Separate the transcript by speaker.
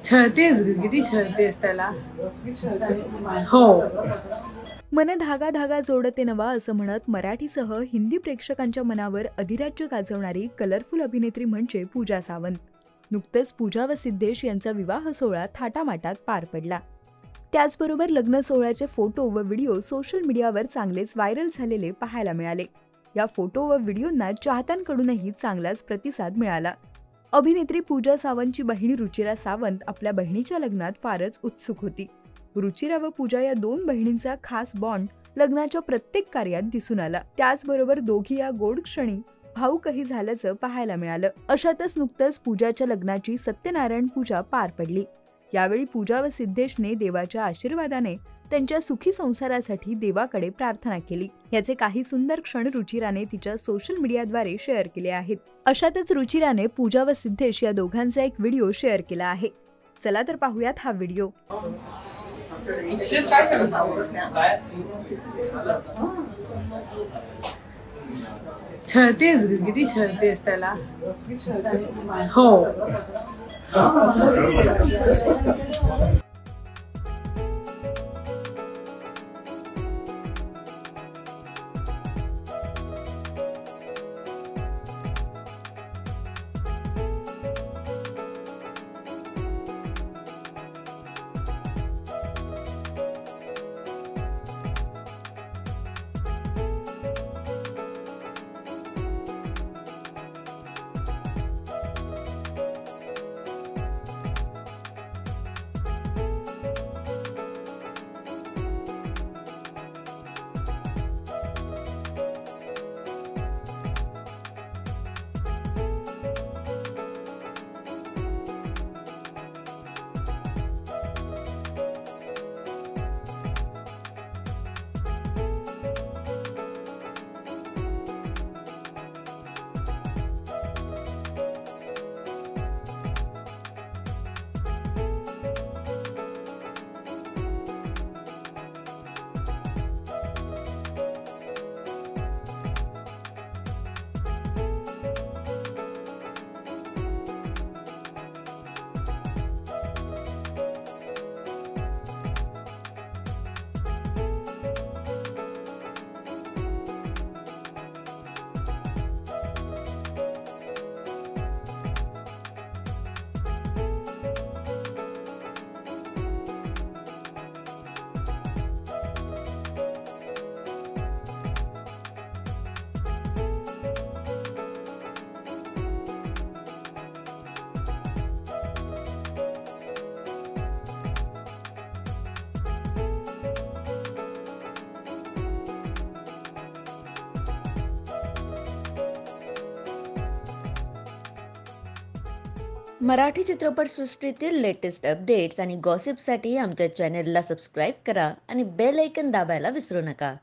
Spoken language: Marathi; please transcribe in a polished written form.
Speaker 1: छळतेस ग, किती छळतेस त्याला. हो.
Speaker 2: मन धागा धागा जोडते नवा असं म्हणत मराठीसह हिंदी प्रेक्षकांच्या मनावर अधिराज्य गाजवणारी कलरफुल अभिनेत्री म्हणजे पूजा सावंत. नुकतंच पूजा व सिद्धेश यांचा विवाह सोहळा थाटामाटात पार पडला. त्याचबरोबर लग्न सोहळ्याचे फोटो व व्हिडिओ सोशल मीडियावर चांगलेच व्हायरल झालेले पाहायला मिळाले. या फोटो व व्हिडिओंना चाहत्यांकडूनही चांगलाच प्रतिसाद मिळाला. अभिनेत्री पूजा सावंतची बहिणी रुचिरा सावंत आपल्या बहिणीच्या लग्नात फारच उत्सुक होती. रुचिरा व पूजा या दोन बहिणींचा खास बॉन्ड लग्नाच्या प्रत्येक कार्यात दिसून आला. त्याचबरोबर दोघी या गोड क्षणी भाऊकही झाल्याचं पाहायला मिळालं. अशातच नुकतंच पूजाच्या लग्नाची सत्यनारायण पूजा पार पडली. यावेळी पूजा व सिद्धेशने देवाच्या आशीर्वादाने त्यांच्या सुखी संसारासाठी देवाकडे प्रार्थना केली. याचे काही सुंदर क्षण रुचिराने तिच्या सोशल मीडियाद्वारे शेअर केले आहेत. अशातच रुचिराने पूजा व सिद्धेश या दोघांचा एक व्हिडिओ शेअर केला आहे. चला तर पाहूयात हा व्हिडिओ.
Speaker 1: छळतेस ग, किती छळतेस त्याला. हो.
Speaker 3: मराठी चित्रपटसृष्टीतील लेटेस्ट अपडेट्स आणि गॉसिपसाठी आमच्या चॅनेलला सबस्क्राईब करा आणि बेल आयकॉन दाबायला विसरू नका.